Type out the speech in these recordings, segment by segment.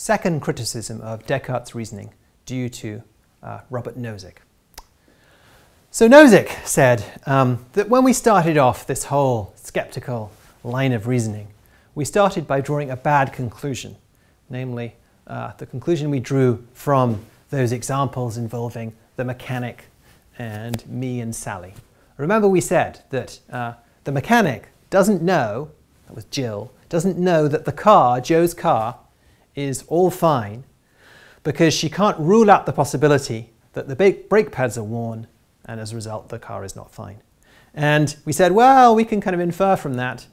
second criticism of Descartes' reasoning due to Robert Nozick. So Nozick said that when we started off this whole skeptical line of reasoning, we started by drawing a bad conclusion, namely the conclusion we drew from those examples involving the mechanic and me and Sally. Remember we said that the mechanic doesn't know, that was Jill, doesn't know that the car, Joe's car, is all fine because she can't rule out the possibility that the brake pads are worn and as a result the car is not fine. And we said, well, we can kind of infer from that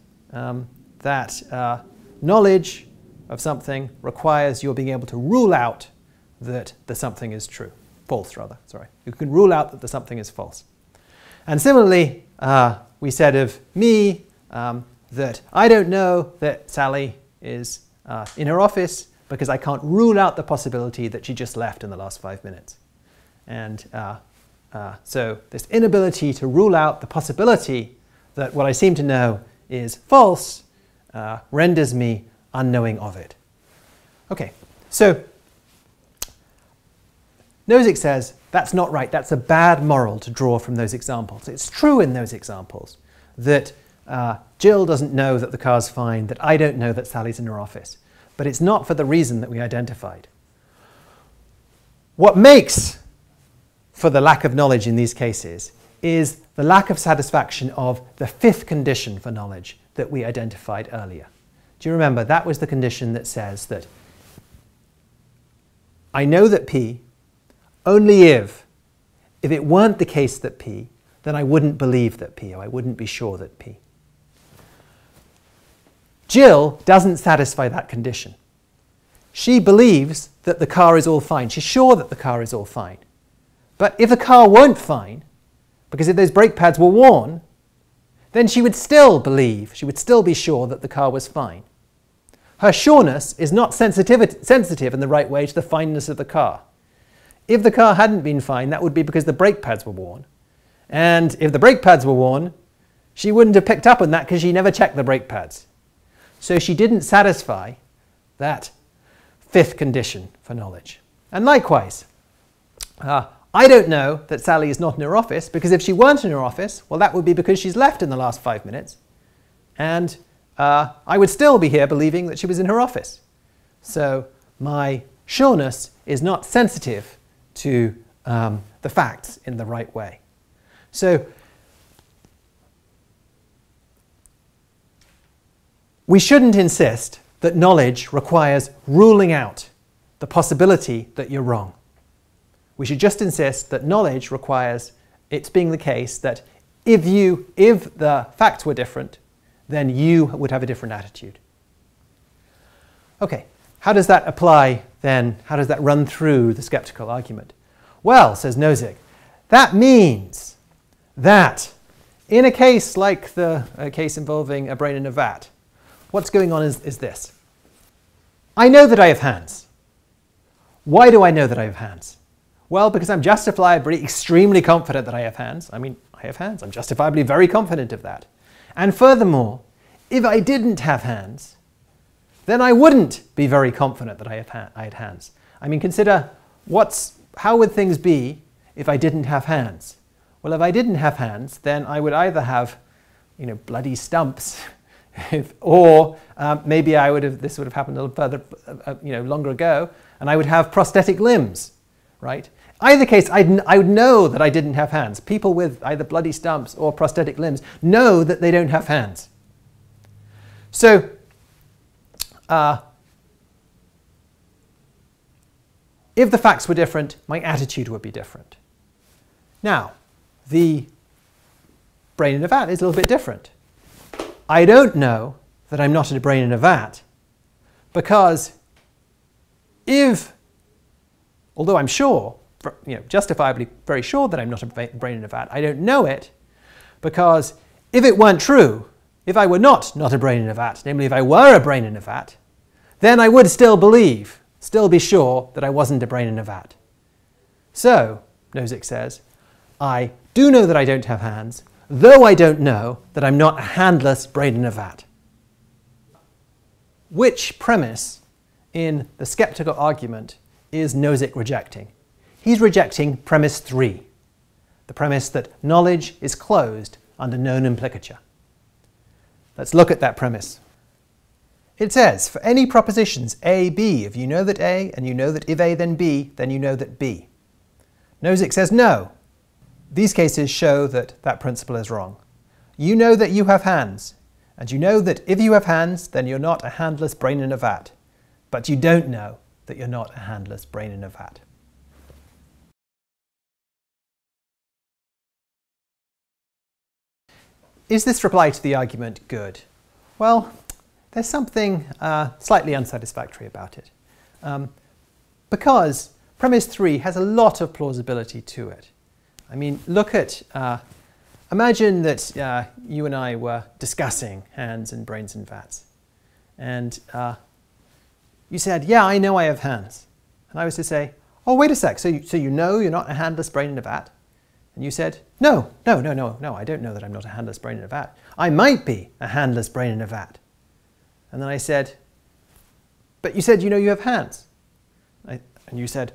that knowledge of something requires your being able to rule out that the something is true. False, rather, sorry. You can rule out that the something is false. And similarly, we said of me that I don't know that Sally is in her office because I can't rule out the possibility that she just left in the last 5 minutes. And so this inability to rule out the possibility that what I seem to know is false renders me unknowing of it. Okay, so Nozick says that's not right. That's a bad moral to draw from those examples. It's true in those examples that Jill doesn't know that the car's fine, that I don't know that Sally's in her office. But it's not for the reason that we identified. What makes for the lack of knowledge in these cases is the lack of satisfaction of the fifth condition for knowledge that we identified earlier. Do you remember? That was the condition that says that I know that P only if it weren't the case that P, then I wouldn't believe that P, or I wouldn't be sure that P. Jill doesn't satisfy that condition. She believes that the car is all fine. She's sure that the car is all fine. But if the car weren't fine, because if those brake pads were worn, then she would still believe, she would still be sure that the car was fine. Her sureness is not sensitive in the right way to the fineness of the car. If the car hadn't been fine, that would be because the brake pads were worn. And if the brake pads were worn, she wouldn't have picked up on that because she never checked the brake pads. So she didn't satisfy that fifth condition for knowledge. And likewise, I don't know that Sally is not in her office because if she weren't in her office, well, that would be because she's left in the last 5 minutes. And I would still be here believing that she was in her office. So my sureness is not sensitive to the facts in the right way. So we shouldn't insist that knowledge requires ruling out the possibility that you're wrong. We should just insist that knowledge requires it being the case that if the facts were different, then you would have a different attitude. Okay, how does that apply then? How does that run through the skeptical argument? Well, says Nozick, that means that in a case like the case involving a brain in a vat, what's going on is this. I know that I have hands. Why do I know that I have hands? Well, because I'm justifiably extremely confident that I have hands. I mean, I have hands. I'm justifiably very confident of that. And furthermore, if I didn't have hands, then I wouldn't be very confident that I had hands. I mean, consider how would things be if I didn't have hands? Well, if I didn't have hands, then I would either have, bloody stumps, or maybe this would have happened a little further, longer ago, and I would have prosthetic limbs, right? Either case, I would know that I didn't have hands. People with either bloody stumps or prosthetic limbs know that they don't have hands. So, if the facts were different, my attitude would be different. Now, the brain in a vat is a little bit different. I don't know that I'm not a brain in a vat because although I'm sure, justifiably very sure that I'm not a brain in a vat, I don't know it because if it weren't true, if I were not a brain in a vat, namely if I were a brain in a vat, then I would still be sure that I wasn't a brain in a vat. So, Nozick says, I do know that I don't have hands, though I don't know that I'm not a handless brain in a vat. Which premise in the skeptical argument is Nozick rejecting? He's rejecting premise 3, the premise that knowledge is closed under known implicature. Let's look at that premise. It says, for any propositions A, B, if you know that A, and you know that if A then B, then you know that B. Nozick says no. These cases show that that principle is wrong. You know that you have hands, and you know that if you have hands, then you're not a handless brain in a vat. But you don't know that you're not a handless brain in a vat. Is this reply to the argument good? Well, there's something slightly unsatisfactory about it. Because premise 3 has a lot of plausibility to it. I mean, look at, imagine that you and I were discussing hands and brains and vats. And you said, yeah, I know I have hands. And I was to say, oh, wait a sec, so you know you're not a handless brain in a vat? And you said, no, I don't know that I'm not a handless brain in a vat. I might be a handless brain in a vat. And then I said, but you said you know you have hands. And you said,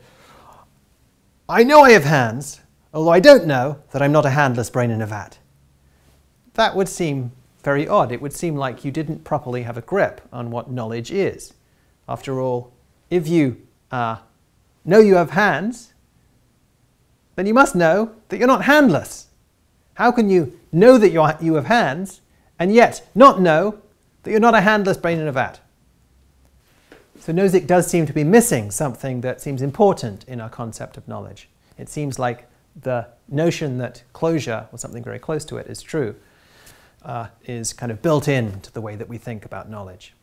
I know I have hands, although I don't know that I'm not a handless brain in a vat. That would seem very odd. It would seem like you didn't properly have a grip on what knowledge is. After all, if you know you have hands, then you must know that you're not handless. How can you know that you have hands and yet not know that you're not a handless brain in a vat? So Nozick does seem to be missing something that seems important in our concept of knowledge. It seems like the notion that closure, or something very close to it, is true, is kind of built into the way that we think about knowledge.